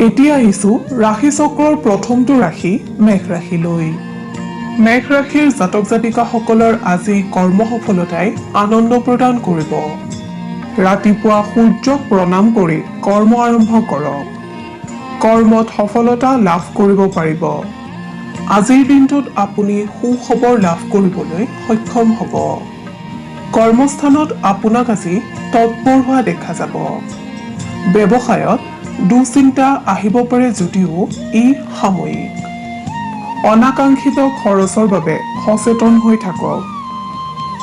এতিয়া আহিছো ৰাশি চক্ৰৰ প্ৰথমটো ৰাশি মেঘ ৰাশিলৈ। মেঘ ৰাশিৰ জাতক জাতিকাসকলৰ আজি কৰ্ম সফলতাই আনন্দ প্ৰদান কৰিব। ৰাতিপুৱা সূৰ্যক প্ৰণাম কৰি কৰ্ম আৰম্ভ কৰক। কৰ্মত সফলতা লাভ কৰিব পাৰিব। আজিৰ দিনটোত আপুনি সুখবৰ লাভ কৰিবলৈ সক্ষম হ'ব। কৰ্মস্থানত আপোনাক আজি তৎপৰ হোৱা দেখা যাব। ব্যৱসায়ত দুশ্চিন্তা আহিব পাৰে যদিও ই সাময়িক। অনাকাংক্ষিত খৰচৰ বাবে সচেতন হৈ থাকক।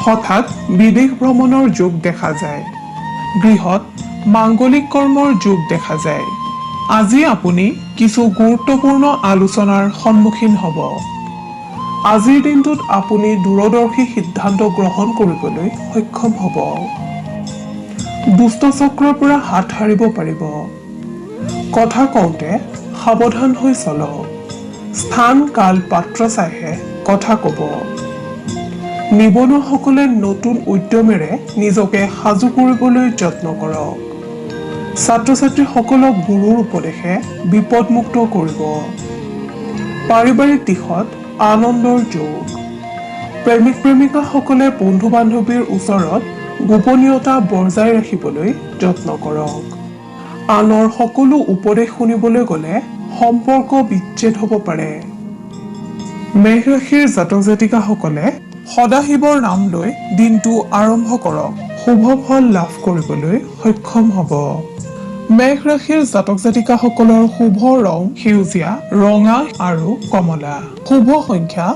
হঠাৎ বিদেশ ভ্ৰমণৰ যোগ দেখা যায়। গৃহত মাংগলিক কৰ্মৰ যোগ দেখা যায়। আজি আপুনি কিছু গুৰুত্বপূৰ্ণ আলোচনাৰ সন্মুখীন হ'ব। আজিৰ দিনটোত আপুনি দূৰদৰ্শী সিদ্ধান্ত গ্ৰহণ কৰিবলৈ সক্ষম হ'ব। দুষ্ট চক্ৰৰ পৰা হাত সাৰিব পাৰিব। কথা কওঁতে সাৱধান হৈ চলক। স্থান কাল পাত্ৰ চাইহে কথা ক'ব। নিবনুৱাসকলে নতুন উদ্যমেৰে নিজকে সাজু কৰিবলৈ যত্ন কৰক। ছাত্ৰ ছাত্ৰীসকলক গুৰুৰ উপদেশে বিপদমুক্ত কৰিব। পাৰিবাৰিক দিশত আনন্দৰ যোগ। প্ৰেমিক প্ৰেমিকাসকলে বন্ধু বান্ধৱীৰ ওচৰত গোপনীয়তা বজাই ৰাখিবলৈ যত্ন কৰক। আনৰ সকলো উপদেশ শুনিবলৈ গ'লে সম্পৰ্ক বিচ্ছেদ হ'ব পাৰে। মেঘ ৰাশিৰ জাতক জাতিকাসকলে সদাশিৱৰ নাম লৈ দিনটো আৰম্ভ কৰক। শুভ ফল লাভ কৰিবলৈ সক্ষম হ'ব। মেঘ ৰাশিৰ জাতক জাতিকাসকলৰ শুভ ৰং সেউজীয়া, ৰঙা আৰু কমলা। শুভ সংখ্যা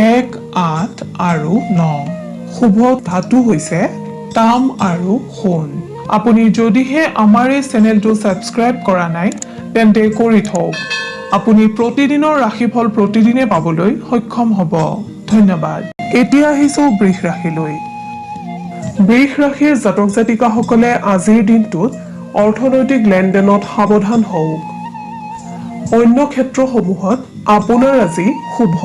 1, 8 আৰু 9। শুভ ধাতু হৈছে তাম আৰু সোণ। আপুনি যদিহে আমাৰ এই চেনেলটো ছাবস্ক্ৰাইব কৰা নাই তেন্তে কৰি থওক। আপুনি প্ৰতিদিনৰ ৰাশিফল প্ৰতিদিনে পাবলৈ সক্ষম হ'ব। ধন্যবাদ। এতিয়া আহিছো বৃষ ৰাশিলৈ। বৃষ ৰাশিৰ জাতক জাতিকাসকলে আজিৰ দিনটোত অৰ্থনৈতিক লেনদেনত সাৱধান হওক। অন্য ক্ষেত্ৰসমূহত আপোনাৰ আজি শুভ।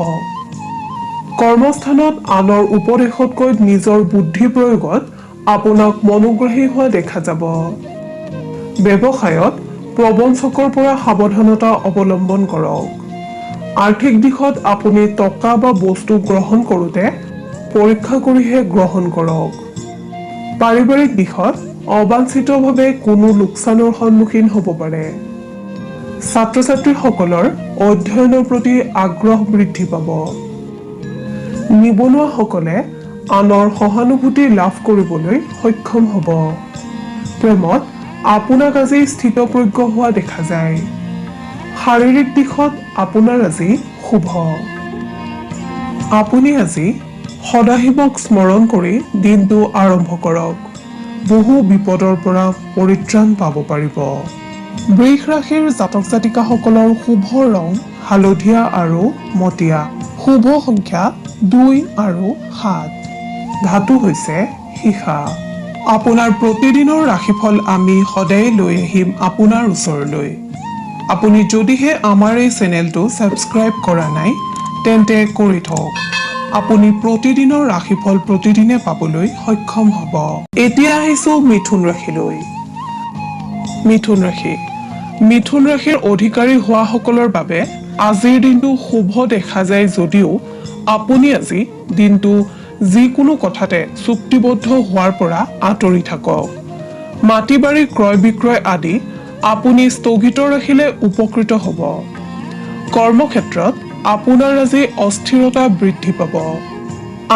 কৰ্মস্থানত আনৰ উপদেশতকৈ নিজৰ বুদ্ধি প্ৰয়োগত আপোনাক মনোগ্ৰাহী হোৱা দেখা যাব। ব্যৱসায়ত প্ৰবঞ্চকৰ পৰা সাৱধানতা অৱলম্বন কৰক। আৰ্থিক দিশত আপুনি টকা বা বস্তু গ্ৰহণ কৰোঁতে পৰীক্ষা কৰিহে গ্ৰহণ কৰক। পাৰিবাৰিক দিশত অবাঞ্ছিতভাৱে কোনো লোকচানৰ সন্মুখীন হ'ব পাৰে। ছাত্ৰ ছাত্ৰীসকলৰ অধ্যয়নৰ প্ৰতি আগ্ৰহ বৃদ্ধি পাব। নিবনুৱাসকলে আনৰ সহানুভূতি লাভ কৰিবলৈ সক্ষম হ'ব। প্ৰেমত আপোনাক আজি স্থিতপ্ৰজ্ঞ হোৱা দেখা যায়। শাৰীৰিক দিশত আপোনাৰ আজি শুভ। আপুনি আজি সদাশিৱক স্মৰণ কৰি দিনটো আৰম্ভ কৰক। বহু বিপদৰ পৰা পৰিত্ৰাণ পাব পাৰিব। বৃষ ৰাশিৰ জাতক জাতিকাসকলৰ শুভ ৰং হালধীয়া আৰু মটীয়া। শুভ সংখ্যা 2 আৰু 7। ধাতু হৈছে সীসা। আপোনাৰ প্ৰতিদিনৰ ৰাশিফল আমি সদায় লৈ আহিম আপোনাৰ ওচৰলৈ। আপুনি যদিহে আমাৰ এই চেনেলটো ছাবস্ক্ৰাইব কৰা নাই তেন্তে কৰি থওক। আপুনি প্ৰতিদিনৰ ৰাশিফল প্ৰতিদিনে পাবলৈ সক্ষম হ'ব। এতিয়া আহিছো মিথুন ৰাশিলৈ। মিথুন ৰাশি। মিথুন ৰাশিৰ অধিকাৰী হোৱাসকলৰ বাবে আজিৰ দিনটো শুভ দেখা যায় যদিও আপুনি আজি দিনটো যিকোনো কথাতে চুক্তিবদ্ধ হোৱাৰ পৰা আঁতৰি থাকক। মাটি বাৰী ক্ৰয় বিক্ৰয় আদি আপুনি স্থগিত ৰাখিলে উপকৃত হ'ব। কৰ্মক্ষেত্ৰত আপোনাৰ আজি অস্থিৰতা বৃদ্ধি পাব।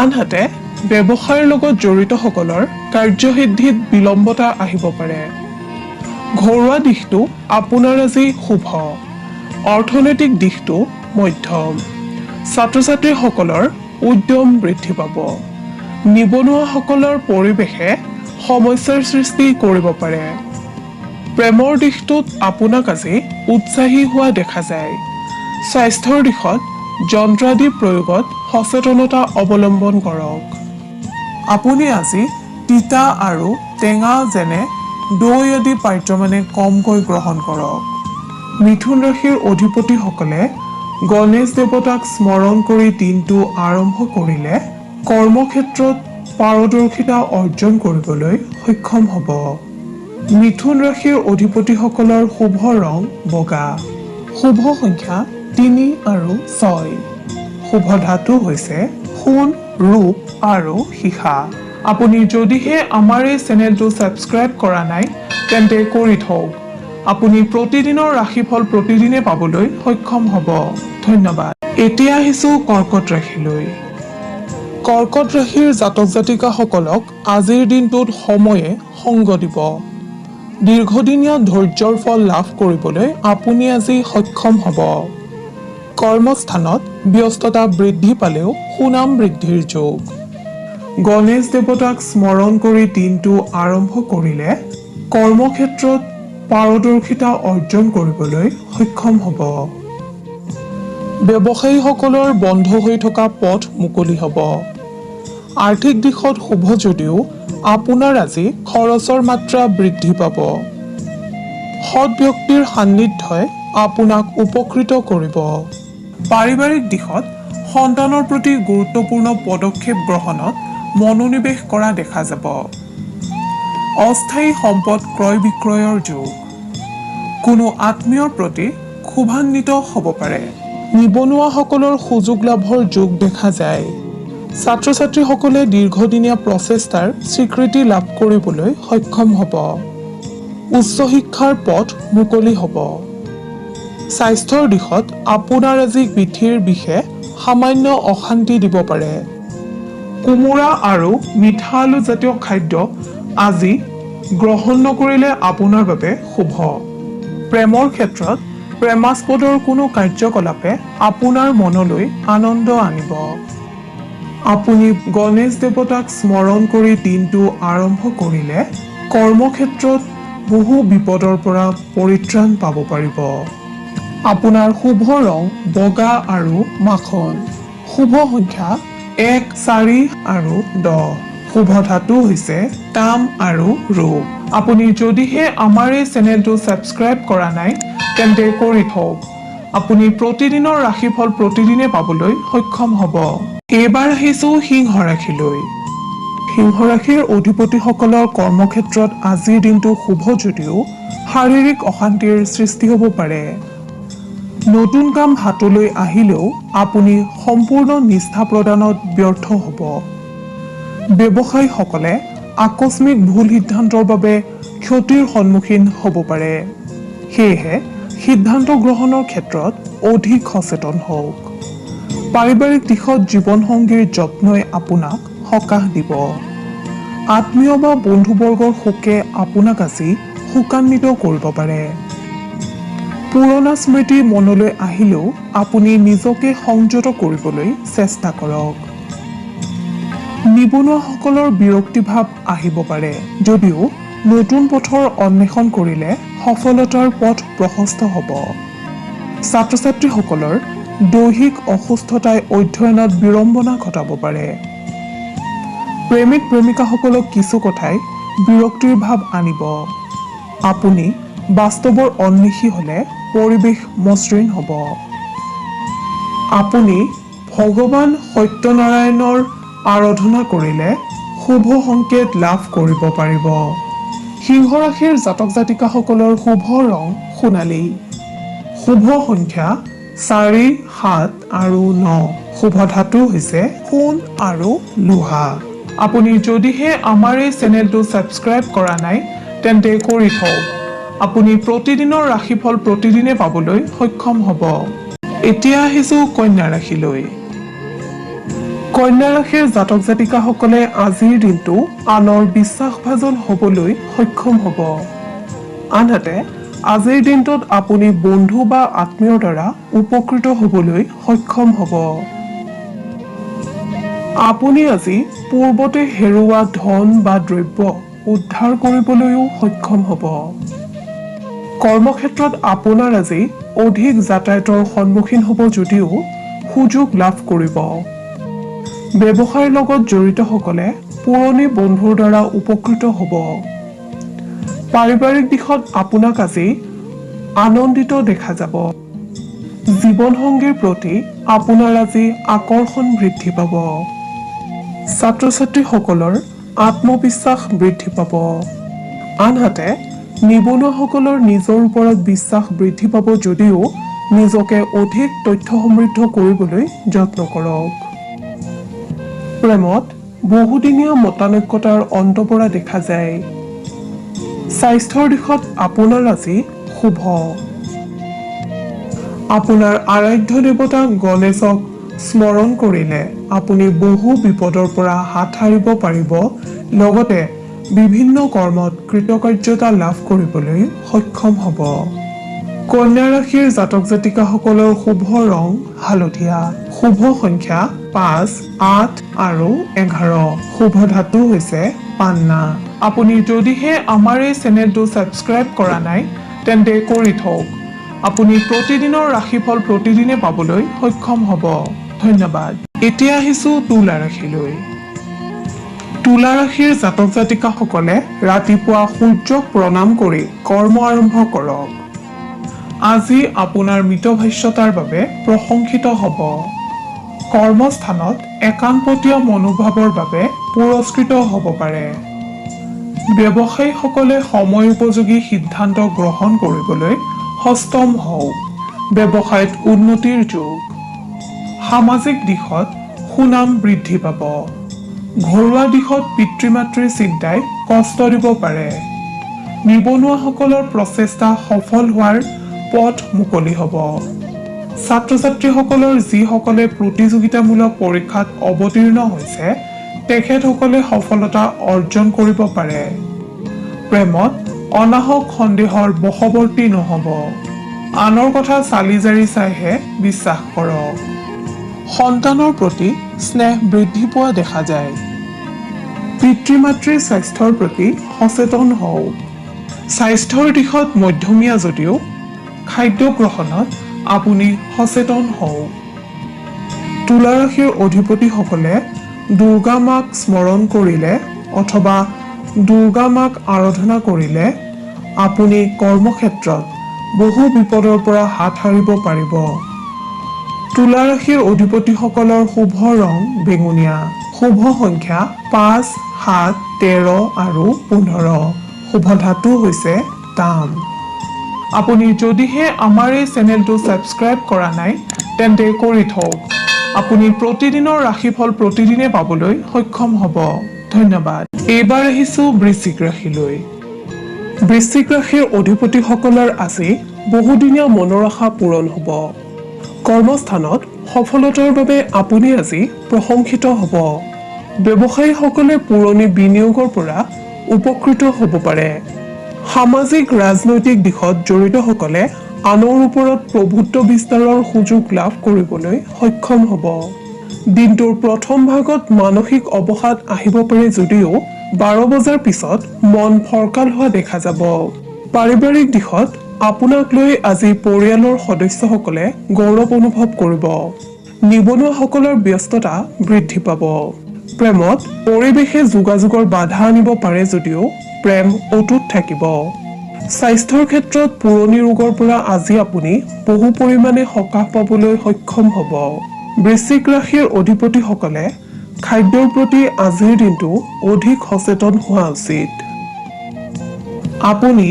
আনহাতে ব্যৱসায়ৰ লগত জড়িতসকলৰ কাৰ্যসিদ্ধিত বিলম্বতা আহিব পাৰে। ঘৰুৱা দিশটো আপোনাৰ আজি শুভ। অৰ্থনৈতিক দিশটো মধ্যম। ছাত্ৰ ছাত্ৰীসকলৰ উদ্যম বৃদ্ধি পাব। নিবনুৱাসকলৰ পৰিৱেশে সমস্যাৰ সৃষ্টি কৰিব পাৰে। প্ৰেমৰ দিশটোত আপোনাক আজি উৎসাহী হোৱা দেখা যায়। স্বাস্থ্যৰ দিশত যন্ত্ৰাদি প্ৰয়োগত সচেতনতা অৱলম্বন কৰক। আপুনি আজি তিতা আৰু টেঙা যেনে দৈ আদি পাৰ্যমানে কমকৈ গ্ৰহণ কৰক। মিথুন ৰাশিৰ অধিপতিসকলে গণেশ দেৱতাক স্মৰণ কৰি দিনটো আৰম্ভ কৰিলে কৰ্মক্ষেত্ৰত পাৰদৰ্শিতা অৰ্জন কৰিবলৈ সক্ষম হ'ব। মিথুন ৰাশিৰ অধিপতিসকলৰ শুভ ৰং বগা। শুভ সংখ্যা 3 আৰু 6। শুভ ধাতু হৈছে সোণ, ৰূপ আৰু সীসা। আপুনি যদিহে আমাৰ এই চেনেলটো ছাবস্ক্ৰাইব কৰা নাই তেন্তে কৰি থওক। আপুনি প্ৰতিদিনৰ ৰাশিফল প্ৰতিদিনে পাবলৈ সক্ষম হ'ব। ধন্যবাদ। এতিয়া আহিছোঁ কৰ্কট ৰাশিলৈ। কৰ্কট ৰাশিৰ জাতক জাতিকাসকলক আজিৰ দিনটোত সময়ে সংগ দিব। দীৰ্ঘদিনীয়া ধৈৰ্যৰ ফল লাভ কৰিবলৈ আপুনি আজি সক্ষম হ'ব। কৰ্মস্থানত ব্যস্ততা বৃদ্ধি পালেও সুনাম বৃদ্ধিৰ যোগ। গণেশ দেৱতাক স্মৰণ কৰি দিনটো আৰম্ভ কৰিলে কৰ্মক্ষেত্ৰত পাৰদৰ্শিতা অৰ্জন কৰিবলৈ সক্ষম হ'ব। ব্যৱসায়ীসকলৰ বন্ধ হৈ থকা পথ মুকলি হ'ব। আৰ্থিক দিশত শুভ যদিও আপোনাৰ আজি খৰচৰ মাত্ৰা বৃদ্ধি পাব। সৎ ব্যক্তিৰ সান্নিধ্যই আপোনাক উপকৃত কৰিব। পাৰিবাৰিক দিশত সন্তানৰ প্ৰতি গুৰুত্বপূৰ্ণ পদক্ষেপ গ্ৰহণত মনোনিৱেশ কৰা দেখা যাব। অস্থায়ী সম্পদ ক্ৰয় বিক্ৰয়ৰ যোগ। কোনো আত্মীয়ৰ প্ৰতি ক্ষোভান্বিত হ'ব পাৰে। নিবনুৱাসকলৰ সুযোগ লাভৰ যোগ দেখা যায়। ছাত্ৰ ছাত্ৰীসকলে দীৰ্ঘদিনীয়া প্ৰচেষ্টাৰ স্বীকৃতি লাভ কৰিবলৈ সক্ষম হ'ব। উচ্চ শিক্ষাৰ পথ মুকলি হ'ব। স্বাস্থ্যৰ দিশত আপোনাৰ আজি পিঠিৰ বিষে সামান্য অশান্তি দিব পাৰে। কোমোৰা আৰু মিঠা আলু জাতীয় খাদ্য আজি গ্ৰহণ নকৰিলে আপোনাৰ বাবে শুভ। প্ৰেমৰ ক্ষেত্ৰত প্ৰেমাস্পদৰ কোনো কাৰ্যকলাপে আপোনাৰ মনলৈ আনন্দ আনিব। আপুনি গণেশ দেৱতাক স্মৰণ কৰি দিনটো আৰম্ভ কৰিলে কৰ্মক্ষেত্ৰত বহু বিপদৰ পৰা পৰিত্ৰাণ পাব পাৰিব। আপোনাৰ শুভ ৰং বগা আৰু মাখন। শুভ সংখ্যা 1, 4 আৰু 10। শুভ ধাতু হৈছে তাম আৰু ৰূপ। আপুনি যদিহে আমাৰ এই চেনেলটো ছাবস্ক্ৰাইব কৰা নাই তেন্তে কৰি থওক। আপুনি প্ৰতিদিনৰ ৰাশিফল প্ৰতিদিনে পাবলৈ সক্ষম হ'ব। এইবাৰ আহিছোঁ সিংহ ৰাশিলৈ। সিংহ ৰাশিৰ অধিপতিসকলৰ কৰ্মক্ষেত্ৰত আজিৰ দিনটো শুভ যদিও শাৰীৰিক অশান্তিৰ সৃষ্টি হ'ব পাৰে। নতুন কাম হাতলৈ আহিলেও আপুনি সম্পূৰ্ণ নিষ্ঠা প্ৰদানত ব্যৰ্থ হ'ব। ব্যৱসায়ীসকলে আকস্মিক ভুল সিদ্ধান্তৰ বাবে ক্ষতিৰ সন্মুখীন হ'ব পাৰে। সেয়েহে সিদ্ধান্ত গ্ৰহণৰ ক্ষেত্ৰত অধিক সচেতন হওক। পাৰিবাৰিক দিশত জীৱনসংগীৰ যত্নই আপোনাক সকাহ দিব। আত্মীয় বা বন্ধুবৰ্গৰ শোকে আপোনাক আজি শোকান্বিত কৰিব পাৰে। পুৰণা স্মৃতি মনলৈ আহিলেও আপুনি নিজকে সংযত কৰিবলৈ চেষ্টা কৰক। নিবনুৱাসকলৰ বিৰক্তিভাৱ আহিব পাৰে যদিও নতুন পথৰ অন্বেষণ কৰিলে সফলতাৰ পথ প্ৰশস্ত হ'ব। ছাত্ৰ ছাত্ৰীসকলৰ দৈহিক অসুস্থতাই অধ্যয়নত বিড়ম্বনা ঘটাব পাৰে। প্ৰেমিক প্ৰেমিকাসকলক কিছু কথাই বিৰক্তিৰ ভাৱ আনিব। আপুনি বাস্তৱৰ অন্বেষী হ'লে পৰিৱেশ মসৃণ হ'ব। আপুনি ভগৱান সত্যনাৰায়ণৰ আৰাধনা কৰিলে শুভ সংকেত লাভ কৰিব পাৰিব। সিংহ ৰাশিৰ জাতক জাতিকাসকলৰ শুভ ৰং সোণালী। শুভ সংখ্যা 4, 7 আৰু 9। শুভ ধাতু হৈছে সোণ আৰু লোহা। আপুনি যদিহে আমাৰ এই চেনেলটো ছাবস্ক্ৰাইব কৰা নাই তেন্তে কৰি থওক। আপুনি প্ৰতিদিনৰ ৰাশিফল প্ৰতিদিনে পাবলৈ সক্ষম হ'ব। এতিয়া আহিছোঁ কন্যা ৰাশিলৈ। কন্যা ৰাশিৰ জাতক জাতিকাসকলে আজিৰ দিনটো আনৰ বিশ্বাসভাজন হ'বলৈ সক্ষম হ'ব। আনহাতে আজিৰ দিনটোত আপুনি বন্ধু বা আত্মীয়ৰ দ্বাৰা উপকৃত হ'বলৈ সক্ষম হ'ব। আপুনি আজি পূৰ্বতে হেৰুওৱা ধন বা দ্ৰব্য উদ্ধাৰ কৰিবলৈও সক্ষম হ'ব। কৰ্মক্ষেত্ৰত আপোনাৰ আজি অধিক যাতায়াতৰ সন্মুখীন হ'ব যদিও সুযোগ লাভ কৰিব। ব্যৱসায়ৰ লগত জড়িতসকলে পুৰণি বন্ধুৰ দ্বাৰা উপকৃত হ'ব। পাৰিবাৰিক দিশত আপোনাক আজি আনন্দিত দেখা যাব। জীৱনসংগীৰ প্ৰতি আপোনাৰ আজি আকৰ্ষণ বৃদ্ধি পাব। ছাত্ৰ ছাত্ৰীসকলৰ আত্মবিশ্বাস বৃদ্ধি পাব। আনহাতে নিবনুৱাসকলৰ নিজৰ ওপৰত বিশ্বাস বৃদ্ধি পাব যদিও নিজকে অধিক তথ্য সমৃদ্ধ কৰিবলৈ যত্ন কৰক। প্ৰেমত বহুদিনীয়া মতানৈক্যতাৰ অন্ত পৰা দেখা যায়। স্বাস্থ্যৰ দিশত আপোনাৰ আজি শুভ। আপোনাৰ আৰাধ্য দেৱতা গণেশক স্মৰণ কৰিলে আপুনি বহু বিপদৰ পৰা হাত সাৰিব পাৰিব, লগতে বিভিন্ন কৰ্মত কৃতকাৰ্যতা লাভ কৰিবলৈ সক্ষম হ'ব। কন্যা ৰাশিৰ জাতক জাতিকাসকলৰ শুভ ৰং হালধীয়া, শুভ সংখ্যা 5, 8 আৰু 11, শুভ ধাতু হৈছে পান্না। আপুনি যদিহে আমাৰ এই চেনেলটো ছাবস্ক্ৰাইব কৰা নাই তেন্তে কৰি থওক। আপুনি প্ৰতিদিনৰ ৰাশিফল প্ৰতিদিনে পাবলৈ সক্ষম হ'ব। ধন্যবাদ। এতিয়া আহিছো তুলা ৰাশিলৈ। তুলা ৰাশিৰ জাতক জাতিকাসকলে ৰাতিপুৱা সূৰ্যক প্ৰণাম কৰি কৰ্ম আৰম্ভ কৰক। আজি আপোনাৰ মিতভাষ্যতাৰ বাবে প্ৰশংসিত হ'ব। কৰ্মস্থানত একান্তপতীয়া মনোভাৱৰ বাবে পুৰস্কৃত হ'ব পাৰে। ব্যৱসায়ীসকলে সময় উপযোগী সিদ্ধান্ত গ্ৰহণ কৰিবলৈ সষ্টম হওক। ব্যৱসায়ত উন্নতিৰ যোগ। সামাজিক দিশত সুনাম বৃদ্ধি পাব। ঘৰুৱা দিশত পিতৃ মাতৃৰ চিন্তাই কষ্ট দিব পাৰে। নিবনুৱাসকলৰ প্ৰচেষ্টা সফল হোৱাৰ পথ মুকলি হ'ব। ছাত্ৰ ছাত্ৰীসকলৰ যিসকলে প্ৰতিযোগিতামূলক পৰীক্ষাত অৱতীৰ্ণ হৈছে তেখেতসকলে সফলতা অৰ্জন কৰিব পাৰে। প্ৰেমত অনাহক সন্দেহৰ বশৱৰ্তী নহ'ব। আনৰ কথা চালি জাৰি চাইহে বিশ্বাস কৰক। সন্তানৰ প্ৰতি স্নেহ বৃদ্ধি পোৱা দেখা যায়। পিতৃ মাতৃৰ স্বাস্থ্যৰ প্ৰতি সচেতন হওক। স্বাস্থ্যৰ দিশত মধ্যমীয়া যদিও খাদ্য গ্ৰহণত আপুনি সচেতন হওক। তুলা ৰাশিৰ অধিপতিসকলে দুৰ্গা মাক স্মৰণ কৰিলে অথবা দুৰ্গা মাক আৰাধনা কৰিলে আপুনি কৰ্মক্ষেত্ৰত বহু বিপদৰ পৰা হাত সাৰিব পাৰিব। তুলা ৰাশিৰ অধিপতিসকলৰ শুভ ৰং বেঙুনীয়া, শুভ সংখ্যা 5, 7, 13 আৰু 15, শুভ ধাতু হৈছে তাম। আপুনি যদিহে আমাৰ এই চেনেলটো ছাবস্ক্ৰাইব কৰা নাই তেন্তে কৰি থওক। আপুনি প্ৰতিদিনৰ ৰাশিফল প্ৰতিদিনে পাবলৈ সক্ষম হ'ব। ধন্যবাদ। এইবাৰ আহিছো বৃশ্চিক ৰাশিলৈ। বৃশ্চিক ৰাশিৰ অধিপতিসকলৰ আজি বহুদিনীয়া মনৰ আশা পূৰণ হ'ব। কৰ্মস্থানত সফলতাৰ বাবে আপুনি আজি প্ৰশংসিত হ'ব। ব্যৱসায়ীসকলে পুৰণি বিনিয়োগৰ পৰা উপকৃত হ'ব পাৰে। সামাজিক ৰাজনৈতিক দিশত জড়িতসকলে আনৰ ওপৰত প্ৰভুত্ব বিস্তাৰৰ সুযোগ লাভ কৰিবলৈ সক্ষম হ'ব। দিনটোৰ প্ৰথম ভাগত মানসিক অৱসাদ আহিব পাৰে যদিও 12 বজাৰ পিছত মন ফৰকাল হোৱা দেখা যাব। পাৰিবাৰিক দিশত আপোনাক লৈ আজি পৰিয়ালৰ সদস্যসকলে গৌৰৱ অনুভৱ কৰিব। নিবনুৱাসকলৰ ব্যস্ততা বৃদ্ধি পাব। প্ৰেমত পৰিৱেশে যোগাযোগৰ বাধা আনিব পাৰে যদিও প্ৰেম অটুট থাকিব। স্বাস্থ্যৰ ক্ষেত্ৰত পুৰণি ৰোগৰ পৰা আজি আপুনি বহু পৰিমাণে সকাহ পাবলৈ সক্ষম হ'ব। বৃশ্চিক ৰাশিৰ অধিপতিসকলে খাদ্যৰ প্ৰতি আজিৰ দিনটো অধিক সচেতন হোৱা উচিত। আপুনি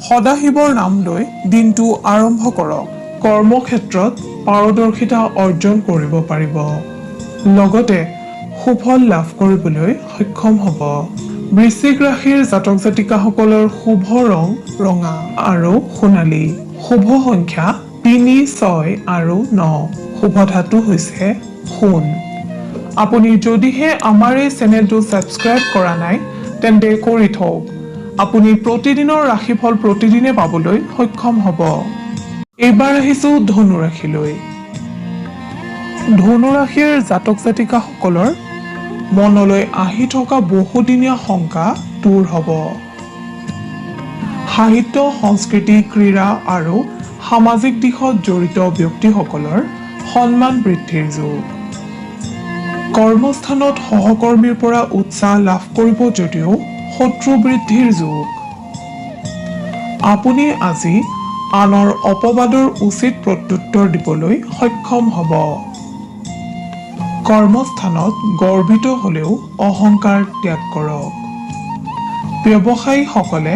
সদাশিৱৰ নাম লৈ দিনটো আৰম্ভ কৰক। কৰ্মক্ষেত্ৰত পাৰদৰ্শিতা অৰ্জন কৰিব পাৰিব। লগতে সুফল লাভ কৰিবলৈ সক্ষম হ'ব। বৃশ্চিক ৰাশিৰ জাতক জাতিকাসকলৰ শুভ ৰং ৰঙা আৰু সোণালী, শুভ সংখ্যা 3, 6 আৰু 9, শুভ ধাতু হৈছে সোণ। আপুনি যদিহে আমাৰ এই চেনেলটো ছাবস্ক্ৰাইব কৰা নাই তেন্তে কৰি থওক। আপুনি প্ৰতিদিনৰ ৰাশিফল প্ৰতিদিনে পাবলৈ সক্ষম হ'ব। এইবাৰ আহিছো ধনু ৰাশিলৈ। ধনু ৰাশিৰ জাতক জাতিকাসকলৰ মনলৈ আহি থকা বহুদিনীয়া শংকা দূৰ হ'ব। সাহিত্য, সংস্কৃতি, ক্ৰীড়া আৰু সামাজিক দিশত জড়িত ব্যক্তিসকলৰ সন্মান বৃদ্ধিৰ যোগ। কৰ্মস্থানত সহকৰ্মীৰ পৰা উৎসাহ লাভ কৰিব যদিও শত্ৰু বৃদ্ধিৰ যোগ। আপুনি আজি আনৰ অপবাদৰ উচিত প্ৰত্যুত্তৰ দিবলৈ সক্ষম হ'ব। কৰ্মস্থানত গৰ্বিত হ'লেও অহংকাৰ ত্যাগ কৰক। ব্যৱসায়ীসকলে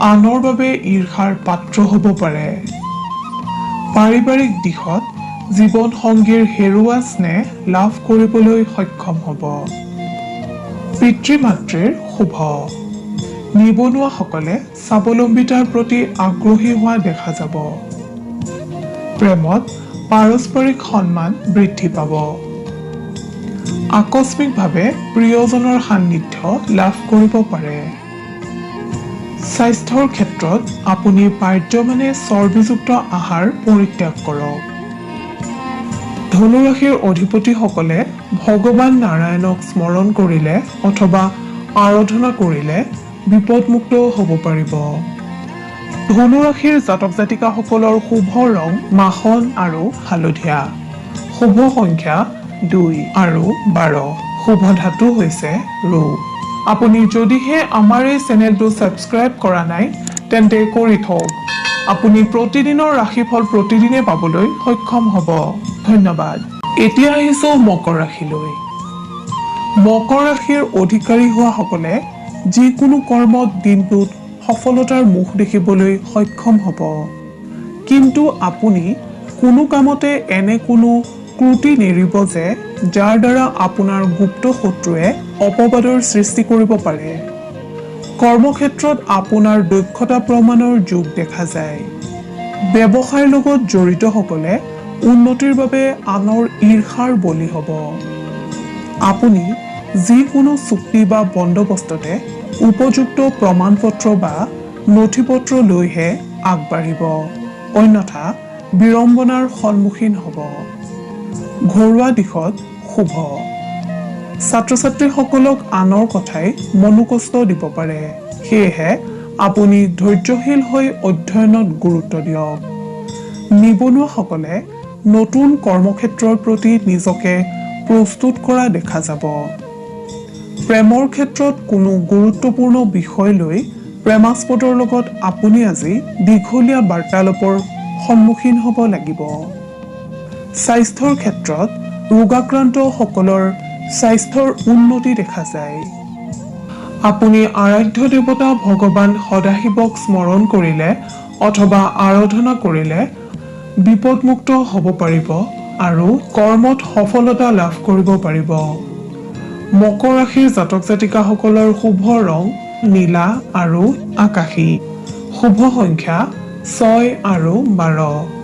আনৰ বাবে ঈৰ্ষাৰ পাত্ৰ হ'ব পাৰে। পাৰিবাৰিক দিশত জীৱন সংগীৰ হেৰুৱা স্নেহ লাভ কৰিবলৈ সক্ষম হ'ব। পিতৃ-মাতৃৰ শুভ। নিবনুৱাসকলে স্বাৱলম্বিতাৰ প্ৰতি আগ্ৰহী হোৱা দেখা যাব। প্ৰেমত পাৰস্পৰিক সন্মান বৃদ্ধি পাব। আকস্মিকভাৱে প্ৰিয়জনৰ সান্নিধ্য লাভ কৰিব পাৰে। স্বাস্থ্যৰ ক্ষেত্ৰত আপুনি পাৰ্যমানে চৰ্বিযুক্ত আহাৰ পৰিত্যাগ কৰক। ধনু ৰাশিৰ অধিপতিসকলে ভগৱান নাৰায়ণক স্মৰণ কৰিলে অথবা আৰাধনা কৰিলে বিপদমুক্ত হ'ব পাৰিব। ধনু ৰাশিৰ জাতক জাতিকাসকলৰ শুভ ৰং মাখন আৰু হালধীয়া। শুভ সংখ্যা 2 আৰু 12। শুভ ধাতু হৈছে ৰূপ। আপুনি যদিহে আমাৰ এই চেনেলটো ছাবস্ক্ৰাইব কৰা নাই তেন্তে কৰি থওক। আপুনি প্ৰতিদিনৰ ৰাশিফল প্ৰতিদিনে পাবলৈ সক্ষম হ'ব। ধন্যবাদ। এতিয়া আহিছো মকৰ ৰাশিলৈ। মকৰ ৰাশিৰ অধিকাৰী হোৱাসকলে যিকোনো কৰ্মত দিনটোত সফলতাৰ মুখ দেখিবলৈ সক্ষম হ'ব। কিন্তু আপুনি কোনো কামতে এনে কোনো ত্ৰুটি নেৰিব যে যাৰ দ্বাৰা আপোনাৰ গুপ্ত শত্ৰুৱে অপবাদৰ সৃষ্টি কৰিব পাৰে। কৰ্মক্ষেত্ৰত আপোনাৰ দক্ষতা প্ৰমাণৰ যোগ দেখা যায়। ব্যৱসায়ৰ লগত জড়িতসকলে উন্নতিৰ বাবে আনৰ ঈৰ্ষাৰ বলি হ'ব। আপুনি যিকোনো চুক্তি বা বন্দোবস্ততে উপযুক্ত প্ৰমাণপত্ৰ বা নথিপত্ৰ লৈহে আগবাঢ়িব, অন্যথা বিড়ম্বনাৰ সন্মুখীন হ'ব। ঘৰুৱা দিশত শুভ। ছাত্ৰ-ছাত্ৰীসকলক আনৰ কথাই মনোকষ্ট দিব পাৰে। সেয়েহে আপুনি ধৈৰ্যশীল হৈ অধ্যয়নত গুৰুত্ব দিয়ক। নিবনুৱাসকলে নতুন কৰ্মক্ষেত্ৰৰ প্ৰতি নিজকে প্ৰস্তুত কৰা দেখা যাব। প্ৰেমৰ ক্ষেত্ৰত কোনো গুৰুত্বপূৰ্ণ বিষয় লৈ প্ৰেমাস্পদৰ লগত আপুনি আজি দীঘলীয়া বাৰ্তালাপৰ সন্মুখীন হ'ব লাগিব। স্বাস্থ্যৰ ক্ষেত্ৰত ৰোগাক্ৰান্তসকলৰ স্বাস্থ্যৰ উন্নতি দেখা যায়। আপুনি আৰাধ্য দেৱতা ভগৱান সদাশিৱক স্মৰণ কৰিলে অথবা আৰাধনা কৰিলে বিপদমুক্ত হ'ব পাৰিব আৰু কৰ্মত সফলতা লাভ কৰিব পাৰিব। মকৰ ৰাশিৰ জাতক জাতিকাসকলৰ শুভ ৰং নীলা আৰু আকাশী। শুভ সংখ্যা 6 আৰু 12।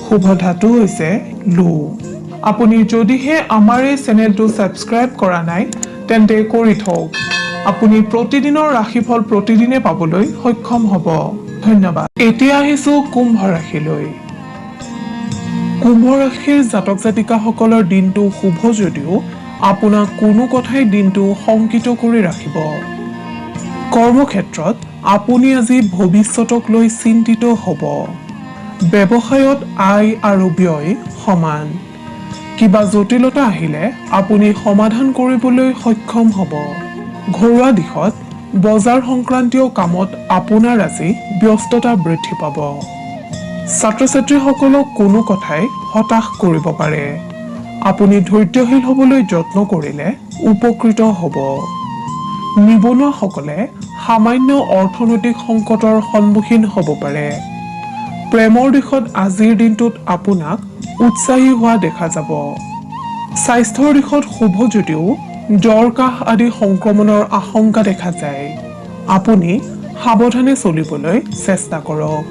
শুভ ধাতু হৈছে লো। আপুনি যদিহে আমাৰ এই চেনেলটো ছাবস্ক্ৰাইব কৰা নাই তেন্তে কৰি থওক। আপুনি প্ৰতিদিনৰ ৰাশিফল প্ৰতিদিনে পাবলৈ সক্ষম হ'ব। ধন্যবাদ। এতিয়া আহিছো কুম্ভ ৰাশিলৈ। কুম্ভ ৰাশিৰ জাতক জাতিকাসকলৰ দিনটো শুভ যদিও আপোনাক কোনো কথাই দিনটো শংকিত কৰি ৰাখিব। কৰ্মক্ষেত্ৰত আপুনি আজি ভৱিষ্যতক লৈ চিন্তিত হ'ব। ব্যৱসায়ত আয় আৰু ব্যয় সমান। কিবা জটিলতা আহিলে আপুনি সমাধান কৰিবলৈ সক্ষম হ'ব। ঘৰুৱা দিশত বজাৰ সংক্ৰান্তীয় কামত আপোনাৰ আজি ব্যস্ততা বৃদ্ধি পাব। ছাত্ৰ-ছাত্ৰীসকলক কোনো কথাই হতাশ কৰিব পাৰে। আপুনি ধৈৰ্যশীল হ'বলৈ যত্ন কৰিলে উপকৃত হ'ব। নিবনুৱাসকলে সামান্য অৰ্থনৈতিক সংকটৰ সন্মুখীন হ'ব পাৰে। প্ৰেমৰ দিশত আজিৰ দিনটোত আপোনাক উৎসাহী হোৱা দেখা যাব। স্বাস্থ্যৰ দিশত শুভ যদিও জ্বৰ কাহ আদি সংক্ৰমণৰ আশংকা দেখা যায়। আপুনি সাৱধানে চলিবলৈ চেষ্টা কৰক।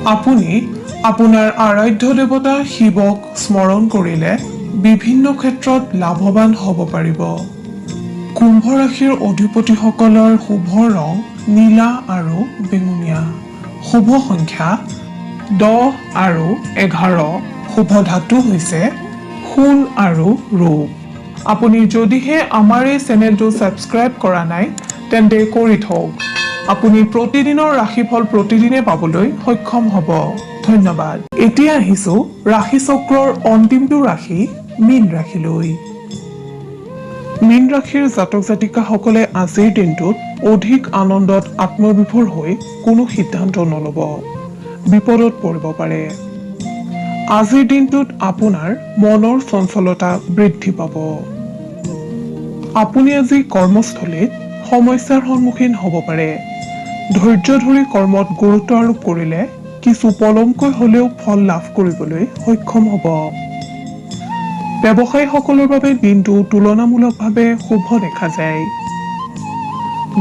আপুনি আপোনাৰ আৰাধ্য দেৱতা শিৱক স্মৰণ কৰিলে বিভিন্ন ক্ষেত্ৰত লাভৱান হ'ব পাৰিব। কুম্ভ ৰাশিৰ অধিপতিসকলৰ শুভ ৰং নীলা আৰু বেঙুনীয়া। শুভ সংখ্যা 10 আৰু 11। শুভ ধাতু হৈছে সোণ আৰু ৰূপ। আপুনি যদিহে আমাৰ এই চেনেলটো ছাবস্ক্ৰাইব কৰা নাই তেন্তে কৰি থওক। আপুনি প্ৰতিদিনৰ ৰাশিফল প্ৰতিদিনে পাবলৈ সক্ষম হ'ব। ধন্যবাদ। এতিয়া আহিছো ৰাশি চক্ৰৰ অন্তিমটো ৰাশি মীন ৰাশিলৈ। মীন ৰাশিৰ জাতক জাতিকাসকলে আজিৰ দিনটোত অধিক আনন্দত আত্মবিভোৰ হৈ কোনো সিদ্ধান্ত নল'ব। বিপদত পৰিব পাৰে। আজিৰ দিনটোত আপোনাৰ মনৰ চঞ্চলতা বৃদ্ধি পাব। আপুনি আজি কৰ্মস্থলীত সমস্যাৰ সন্মুখীন হ'ব পাৰে। ধৈৰ্য ধৰি কৰ্মত গুৰুত্ব আৰোপ কৰিলে কিছু পলমকৈ হ'লেও ফল লাভ কৰিবলৈ সক্ষম হ'ব। ব্যৱসায়ীসকলৰ বাবে দিনটো তুলনামূলকভাৱে শুভ দেখা যায়।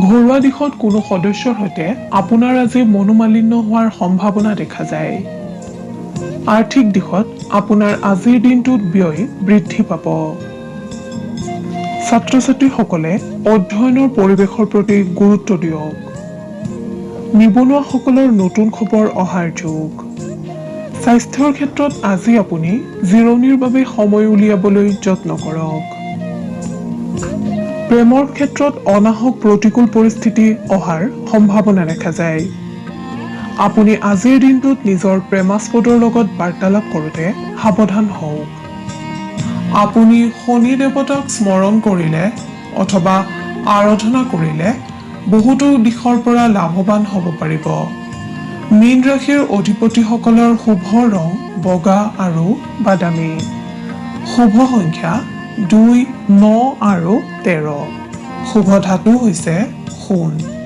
ঘৰুৱা দিশত কোনো সদস্যৰ সৈতে আপোনাৰ আজি মনোমালিন্য হোৱাৰ সম্ভাৱনা দেখা যায়। আৰ্থিক দিশত আপোনাৰ আজিৰ দিনটোত ব্যয় বৃদ্ধি পাব। ছাত্ৰ-ছাত্ৰীসকলে অধ্যয়নৰ পৰিৱেশৰ প্ৰতি গুৰুত্ব দিয়ক। নিবনুৱাসকলৰ নতুন খবৰ অহাৰ যোগ। স্বাস্থ্যৰ ক্ষেত্ৰত আজি আপুনি জিৰণিৰ বাবে সময় উলিয়াবলৈ যত্ন কৰক। প্ৰেমৰ ক্ষেত্ৰত অনাহক প্ৰতিকূল পৰিস্থিতি অহাৰ সম্ভাৱনা দেখা যায়। আপুনি আজিৰ দিনটোত নিজৰ প্ৰেমাস্পদৰ লগত বাৰ্তালাপ কৰোঁতে সাৱধান হওক। আপুনি শনি দেৱতাক স্মৰণ কৰিলে অথবা আৰাধনা কৰিলে বহুতো দিশৰ পৰা লাভৱান হ'ব পাৰিব। মীন ৰাশিৰ অধিপতিসকলৰ শুভ ৰং বগা আৰু বাদামী। শুভ সংখ্যা 2, 9 আৰু 13। শুভ ধাতু হৈছে সোণ।